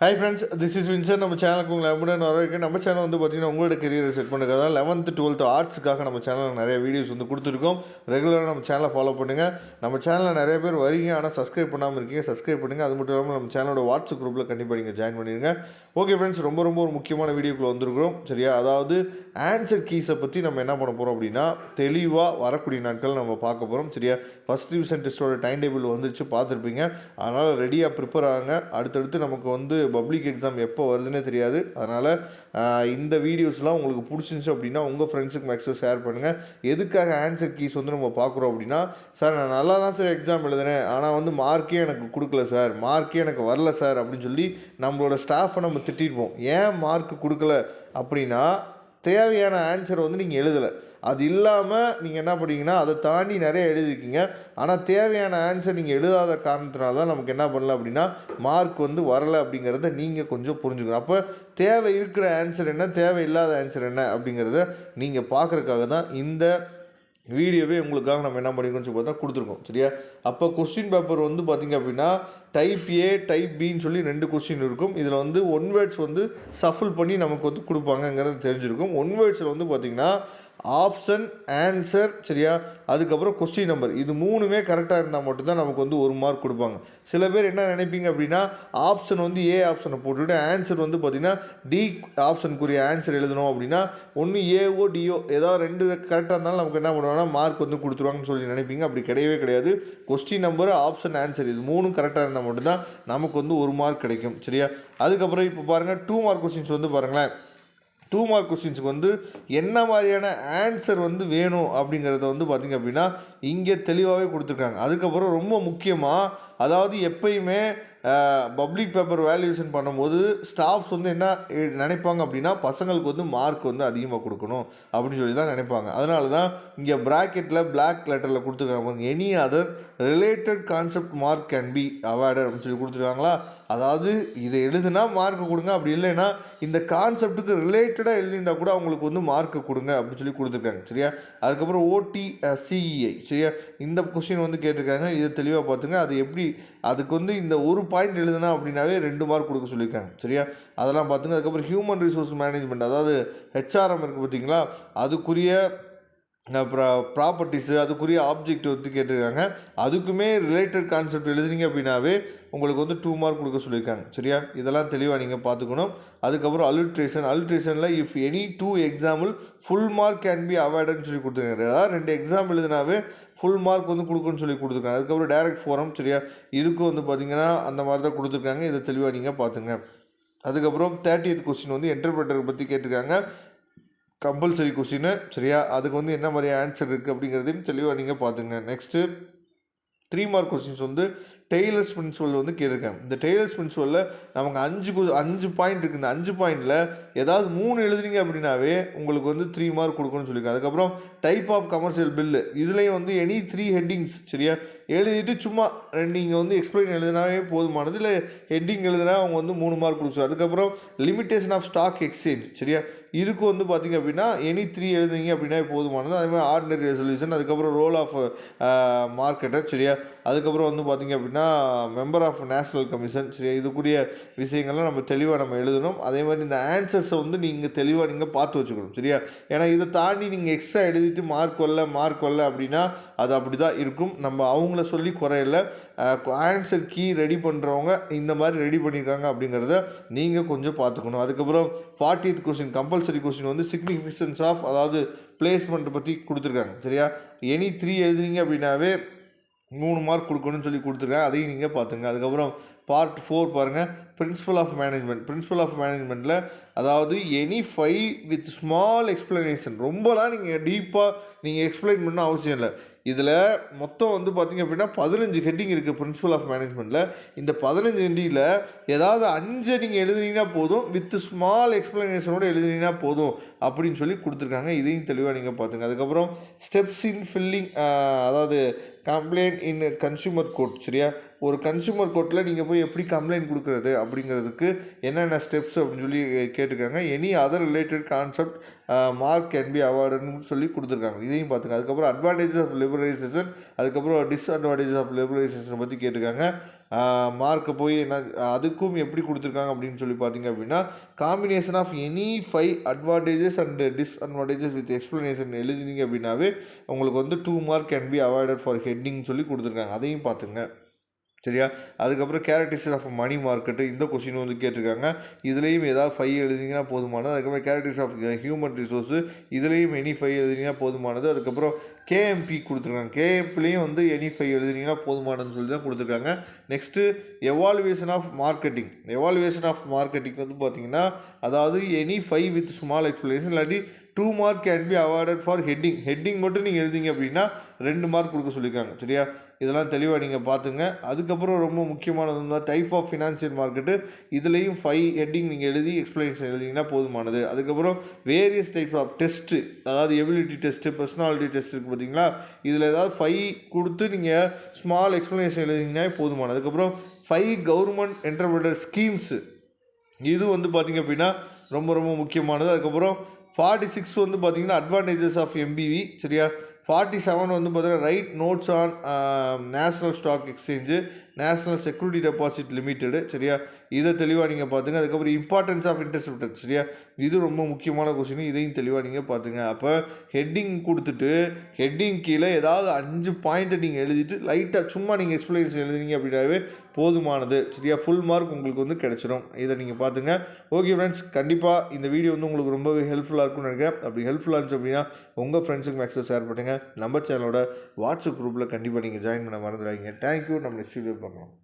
Hi friends, this is Vinson. நம்ம சேனலுக்கு உங்களை அன்புடன் வரவேற்கிறேன். நம்ம சேனல் வந்து பார்த்தீங்கன்னா உங்களோட கெரியரை செட் பண்ணுறதா 11th 12th ஆர்ட்ஸுக்காக நம்ம சேனலில் நிறைய வீடியோஸ் வந்து கொடுத்துருக்கோம். ரெகுலராக நம்ம சேனலை ஃபாலோ பண்ணுங்கள். நம்ம சேனலில் நிறைய பேர் வரீங்க, ஆனால் சப்ஸ்கிரைப் பண்ணாமல் இருக்கீங்க. சப்ஸ்கிரைப் பண்ணுங்கள். அது மட்டும் இல்லாமல் நம்ம சேனலோட வாட்ஸ்அப் குரூப்பில் கண்டிப்பாக நீங்கள் ஜாயின் பண்ணிடுங்க. ஓகே ஃப்ரெண்ட்ஸ், ரொம்ப ஒரு முக்கியமான வீடியோக்குள்ளே வந்திருக்கிறோம். சரியா, அதாவது ஆன்சர் கீஸை பற்றி நம்ம என்ன பண்ண போகிறோம் அப்படின்னா தெளிவாக வரக்கூடிய நாட்கள் நம்ம பார்க்க போகிறோம். சரியா, ஃபஸ்ட் டிவிஷன் டெஸ்ட்டோட டைம் டேபிள் வந்துச்சு, பார்த்துருப்பீங்க. அதனால் ரெடியாக ப்ரிப்பேர் ஆகுங்க. அடுத்தடுத்து நமக்கு வந்து பப்ளிக் எக்ஸாம் எப்போ வருதுன்னே தெரியாது. அதனால் இந்த வீடியோஸ்லாம் உங்களுக்கு பிடிச்சிருந்துச்சு அப்படின்னா உங்கள் ஃப்ரெண்ட்ஸுக்கு மேக்ஸிமம் ஷேர் பண்ணுங்கள். எதுக்காக ஆன்சர் கீஸ் வந்து நம்ம பார்க்குறோம் அப்படின்னா, சார் நான் நல்லா தான் சார் எக்ஸாம் எழுதுனேன், ஆனால் வந்து மார்க்கே எனக்கு கொடுக்கல சார், மார்க்கே எனக்கு வரல சார் அப்படின்னு சொல்லி நம்மளோட ஸ்டாஃபை நம்ம திட்டிருப்போம். ஏன் மார்க் கொடுக்கல அப்படின்னா தேவையான ஆன்சரை வந்து நீங்கள் எழுதலை. அது இல்லாமல் நீங்கள் என்ன பண்ணீங்கன்னா அதை தாண்டி நிறைய எழுதிருக்கீங்க. ஆனால் தேவையான ஆன்சர் நீங்கள் எழுதாத காரணத்தினால தான் நமக்கு என்ன பண்ணல அப்படின்னா மார்க் வந்து வரலை அப்படிங்கிறத நீங்கள் கொஞ்சம் புரிஞ்சுக்கணும். அப்போ தேவை இருக்கிற ஆன்சர் என்ன, தேவையில்லாத ஆன்சர் என்ன அப்படிங்கிறத நீங்கள் பார்க்குறதுக்காக தான் இந்த வீடியோவே உங்களுக்காக நம்ம என்ன பண்ணிக்கணும்னு சொல்லி பார்த்தா கொடுத்துருக்கோம். சரியா, அப்போ கொஸ்டின் பேப்பர் வந்து பார்த்திங்க அப்படின்னா டைப் ஏ டைப் பின்னு சொல்லி 2 கொஸ்டின் இருக்கும். இதில் வந்து ஒன் வேர்ட்ஸ் வந்து சஃபில் பண்ணி நமக்கு வந்து கொடுப்பாங்கங்கிறது தெரிஞ்சிருக்கும். ஒன் வேர்ட்ஸில் வந்து பார்த்திங்கன்னா ஆப்ஷன், ஆன்சர், சரியா, அதுக்கப்புறம் கொஸ்டின் நம்பர், இது 3மே கரெக்டாக இருந்தால் மட்டும்தான் நமக்கு வந்து 1 மார்க் கொடுப்பாங்க. சில பேர் என்ன நினைப்பீங்க அப்படின்னா ஆப்ஷன் வந்து ஏ ஆப்ஷனை போட்டுவிட்டு ஆன்சர் வந்து பார்த்திங்கன்னா டி ஆப்ஷனுக்குரிய ஆன்சர் எழுதணும் அப்படின்னா ஒன்று ஏஓ டிஓ ஏதாவது 2 கரெக்டாக இருந்தாலும் நமக்கு என்ன பண்ணுவாங்கன்னா மார்க் வந்து கொடுத்துருவாங்கன்னு சொல்லி நினைப்பீங்க. அப்படி கிடையவே கிடையாது. கொஸ்டின் நம்பர், ஆப்ஷன், ஆன்சர் இது 3ம் கரெக்டாக இருந்தால் மட்டும்தான் நமக்கு வந்து 1 மார்க் கிடைக்கும். சரியா, அதுக்கப்புறம் இப்போ பாருங்கள் 2 மார்க் கொஸ்டின்ஸ் வந்து பாருங்களேன். 2 மார்க் கொஸ்டின்ஸுக்கு வந்து என்ன மாதிரியான ஆன்சர் வந்து வேணும் அப்படிங்கிறத வந்து பார்த்திங்க அப்படின்னா இங்கே தெளிவாகவே கொடுத்துருக்காங்க. அதுக்கப்புறம் ரொம்ப முக்கியமாக, அதாவது எப்பயுமே பப்ளிக் பேப்பர் வேல்யூஷன் பண்ணும்போது ஸ்டாஃப்ஸ் வந்து என்ன நினைப்பாங்க அப்படின்னா பசங்களுக்கு வந்து மார்க் வந்து அதிகமாக கொடுக்கணும் அப்படின்னு சொல்லி தான் நினைப்பாங்க. அதனால தான் இங்கே ப்ராக்கெட்டில் பிளாக் லெட்டரில் கொடுத்துருக்காங்க, any other related concept mark can B award அப்படின்னு சொல்லி கொடுத்துருக்காங்களா. அதாவது இதை எழுதுனா மார்க் கொடுங்க, அப்படி இல்லைன்னா இந்த கான்செப்ட்டுக்கு ரிலேட்டடாக எழுதியிருந்தால் கூட அவங்களுக்கு வந்து மார்க் கொடுங்க அப்படின்னு சொல்லி கொடுத்துருக்காங்க. சரியா, அதுக்கப்புறம் OTCEI, சரியா, இந்த கொஸ்டின் வந்து கேட்டிருக்காங்க. இதை தெளிவாக பார்த்துங்க. அது எப்படி, அதுக்கு வந்து இந்த ஒரு பாயிண்ட் எழுதுனா அப்படின்னாவே 2 மார்க் கொடுக்க சொல்லியிருக்காங்க. சரியா, அதெல்லாம் பார்த்துங்க. அதுக்கப்புறம் ஹியூமன் ரிசோர்ஸ் மேனேஜ்மெண்ட், அதாவது HRM இருக்குது பார்த்தீங்களா, அதுக்குரிய ப்ராப்பர்ட்டிஸு, அதுக்குரிய ஆப்ஜெக்ட் வந்து கேட்டிருக்காங்க. அதுக்குமே ரிலேட்டட் கான்செப்ட் எழுதுனீங்க அப்படின்னாவே உங்களுக்கு வந்து 2 மார்க் கொடுக்க சொல்லியிருக்காங்க. சரியா, இதெல்லாம் தெளிவாக நீங்கள் பார்த்துக்கணும். அதுக்கப்புறம் அல்ட்ரேஷனில் if any 2 example full mark can be அவார்டுன்னு சொல்லி கொடுத்துருக்காங்க. அதாவது 2 எக்ஸாம் எழுதினாவே ஃபுல் மார்க் வந்து கொடுக்குன்னு சொல்லி கொடுத்துருக்காங்க. அதுக்கப்புறம் டைரக்ட் ஃபோரம், சரியா, இதுக்கும் வந்து பார்த்திங்கன்னா அந்த மாதிரி தான் கொடுத்துருக்காங்க. இதை தெளிவாக நீங்கள் பார்த்துங்க. அதுக்கப்புறம் 30th கொஸ்டின் வந்து இன்டர்பிரேட்டர் பற்றி கேட்டிருக்காங்க. Compulsory question. சரியா, அதுக்கு வந்து என்ன மாதிரி ஆன்சர் இருக்குது அப்படிங்கிறதையும் தெளிவாக நீங்கள் பார்த்துங்க. நெக்ஸ்ட்டு 3 மார்க் கொஸ்டின்ஸ் வந்து டெய்லர்ஸ் பிரின்சிபல் வந்து கேட்டிருக்காங்க. இந்த டெய்லர்ஸ் பிரின்சிபலில் நமக்கு 5 பாயிண்ட் இருக்குது. இந்த 5 பாயிண்டில் ஏதாவது 3 எழுதுனீங்க அப்படின்னாவே உங்களுக்கு வந்து 3 மார்க் கொடுக்கணும்னு சொல்லியிருக்காங்க. அதுக்கப்புறம் டைப் ஆஃப் கமர்ஷியல் பில்லு, இதுலேயும் வந்து எனி 3 ஹெட்டிங்ஸ், சரியா, எழுதிட்டு சும்மா நீங்கள் வந்து எக்ஸ்பிளைன் எழுதினாவே போதுமானது. இல்லை ஹெட்டிங் எழுதினா அவங்க வந்து 3 மார்க் கொடுத்துருவாங்க. அதுக்கப்புறம் லிமிட்டேஷன் ஆஃப் ஸ்டாக் எக்ஸ்சேஞ்ச், சரியா, இதுக்கு வந்து பார்த்திங்க அப்படின்னா எனி 3 எழுதுங்க அப்படின்னா போதுமானது. அதேமாதிரி ஆர்டினரி ரெசல்யூஷன், அதுக்கப்புறம் ரோல் ஆஃப் மார்க்கெட்டர், சரியா, அதுக்கப்புறம் வந்து பார்த்திங்க அப்படின்னா மெம்பர் ஆஃப் நேஷனல் கமிஷன், சரியா, இதுக்குரிய விஷயங்கள்லாம் நம்ம தெளிவாக நம்ம எழுதணும். அதே மாதிரி இந்த ஆன்சர்ஸை வந்து நீங்கள் தெளிவாக நீங்கள் பார்த்து வச்சுக்கணும். சரியா, ஏன்னா இதை தாண்டி நீங்கள் எக்ஸ்ட்ரா எழுதிட்டு மார்க் வரல அப்படின்னா அது அப்படி தான் இருக்கும். நம்ம அவங்கள சொல்லி குறையில, ஆன்சர் கீ ரெடி பண்ணுறவங்க இந்த மாதிரி ரெடி பண்ணியிருக்காங்க அப்படிங்கிறத நீங்கள் கொஞ்சம் பார்த்துக்கணும். அதுக்கப்புறம் 40th கொஸ்டின் கம்பல்சரி கொஸ்டின் வந்து சிக்னிஃபிகன்ஸ் ஆஃப், அதாவது பிளேஸ்மெண்ட் பற்றி கொடுத்துருக்காங்க. சரியா, எனி 3 எழுதுனீங்க அப்படின்னாவே 3 மார்க் கொடுக்கணும்னு சொல்லி கொடுத்துருக்காங்க. அதையும் நீங்கள் பார்த்துங்க. அதுக்கப்புறம் பார்ட் 4 பாருங்கள், பிரின்சிபல் ஆஃப் மேனேஜ்மெண்ட்டில் அதாவது எனி 5 வித் ஸ்மால் எக்ஸ்பிளனேஷன், ரொம்பலாம் நீங்கள் டீப்பாக நீங்கள் எக்ஸ்பிளைன் பண்ண அவசியம் இல்லை. இதில் மொத்தம் வந்து பார்த்திங்க அப்படின்னா 15 ஹெட்டிங் இருக்குது பிரின்சிபல் ஆஃப் மேனேஜ்மெண்ட்டில். இந்த 15 ஹெட்டிங்கில் ஏதாவது 5 நீங்கள் எழுதுனீங்கன்னா போதும், வித் ஸ்மால் எக்ஸ்பிளனேஷனோடு எழுதுனீங்கன்னா போதும் அப்படின்னு சொல்லி கொடுத்துருக்காங்க. இதையும் தெளிவாக நீங்கள் பார்த்துங்க. அதுக்கப்புறம் ஸ்டெப்ஸ் இன் ஃபில்லிங், அதாவது கம்ப்ளைண்ட் இன் கன்சூமர் கோர்ட், சரியா, ஒரு கன்சூமர் கோர்ட்டில் நீங்கள் போய் எப்படி கம்ப்ளைண்ட் கொடுக்குறது அப்படிங்கிறதுக்கு என்னென்ன ஸ்டெப்ஸ் அப்படின்னு சொல்லி கேட்டிருக்காங்க. Any other related concept mark can be அவார்டுன்னு சொல்லி கொடுத்துருக்காங்க. இதையும் பார்த்துங்க. அதுக்கப்புறம் அட்வான்டேஜஸ் ஆஃப் லிபரலைசேஷன், அதுக்கப்புறம் டிஸ்அட்வான்டேஜஸ் ஆஃப் லிபரலைசேஷனை பற்றி கேட்டிருக்காங்க. மார்க்கை போய் என்ன அதுக்கும் எப்படி கொடுத்துருக்காங்க அப்படின்னு சொல்லி பார்த்தீங்க அப்படின்னா, combination of any 5 advantages and disadvantages with explanation எழுதினீங்க அப்படின்னாவே உங்களுக்கு வந்து 2 mark can be avoided for heading சொல்லி கொடுத்துருக்காங்க. அதையும் பார்த்துங்க. சரியா? அதுக்கப்புறம் கேரக்டரிஸ்டிக்ஸ் ஆஃப் மணி மார்க்கெட்டு, இந்த கொஸ்டின் வந்து கேட்டிருக்காங்க. இதுலேயும் ஏதாவது 5 எழுதிங்கன்னா போதுமானது. அதுக்கப்புறம் கேரக்டரிஸ்டிக்ஸ் ஆஃப் ஹியூமன் ரிசோர்ஸு, இதுலேயும் எனி 5 எழுதிங்கன்னா போதுமானது. அதுக்கப்புறம் கேஎம்பி கொடுத்துருக்காங்க. கேஎம்ப்லேயும் வந்து எனி 5 எழுதினீங்கன்னா போதுமானதுன்னு சொல்லி தான் கொடுத்துருக்காங்க. Next evaluation of marketing. Evaluation of marketing வந்து பார்த்தீங்கன்னா, அதாவது எனி 5 வித் ஸ்மால் எக்ஸ்பிளேஷன், இல்லாட்டி 2 mark can B awarded for heading. Heading மட்டும் நீங்கள் எழுதிங்க அப்படின்னா 2 மார்க் கொடுக்க சொல்லியிருக்காங்க. சரியா? இதெல்லாம் தெளிவாக நீங்கள் பார்த்துங்க. அதுக்கப்புறம் ரொம்ப முக்கியமானது வந்து டைப் ஆஃப் ஃபினான்ஷியல் மார்க்கெட்டு, இதுலேயும் 5 ஹெட்டிங் நீங்கள் எழுதி எக்ஸ்ப்ளனேஷன் எழுதிங்கன்னா போதுமானது. அதுக்கப்புறம் வேரியஸ் டைப்ஸ் ஆஃப் டெஸ்ட்டு, அதாவது எபிலிட்டி டெஸ்ட்டு, பர்சனாலிட்டி டெஸ்ட் இருக்குது பார்த்தீங்களா, இதில் ஏதாவது 5 கொடுத்து நீங்கள் ஸ்மால் எக்ஸ்ப்ளனேஷன் எழுதிங்கன்னா போதுமானது. அதுக்கப்புறம் 5 கவர்மெண்ட் என்டர்பிரைஸ் ஸ்கீம்ஸு, இது வந்து பார்த்திங்க அப்படின்னா ரொம்ப ரொம்ப முக்கியமானது. அதுக்கப்புறம் 46 வந்து பார்த்திங்கன்னா அட்வான்டேஜஸ் ஆஃப் எம்பிவி. சரியா? 47 வந்து பார்த்தீங்கன்னா write notes on national stock exchange, national security deposit limited. சரியா? இதை தெளிவாக நீங்கள் பார்த்துங்க. அதுக்கப்புறம் இம்பார்ட்டன்ஸ் ஆஃப் இன்டர்செப்டர். சரியா? இது ரொம்ப முக்கியமான கொஸ்டின், இதையும் தெளிவாக நீங்கள் பார்த்துங்க. அப்போ ஹெட்டிங் கொடுத்துட்டு ஹெட்டிங் கீழே ஏதாவது 5 பாயிண்ட்டை நீங்கள் எழுதிட்டு லைட்டாக சும்மா நீங்கள் எக்ஸ்பிளேஷன் எழுதினீங்க அப்படின்னாவே போதுமானது. சரியா? ஃபுல் மார்க் உங்களுக்கு வந்து கிடச்சிரும். இதை நீங்கள் பார்த்துங்க. ஓகே ஃப்ரெண்ட்ஸ், கண்டிப்பாக இந்த வீடியோ வந்து உங்களுக்கு ரொம்பவே ஹெல்ப்ஃபுல்லாக இருக்கும்னு நினைக்கிறேன். அப்படி ஹெல்ப்ஃபுல்லாக இருந்துச்சு அப்படின்னா உங்கள் ஃப்ரெண்ட்ஸுக்கு மேக்ஸிமம் ஷேர் பண்ணுங்கள். நம்ம சேனலோட வாட்ஸ்அப் குரூப்பில் கண்டிப்பாக நீங்கள் ஜாயின் பண்ண மறந்துடாதீங்க. தேங்க்யூ. நம்ம நெக்ஸ்ட் வீடியோ பார்க்கலாம்.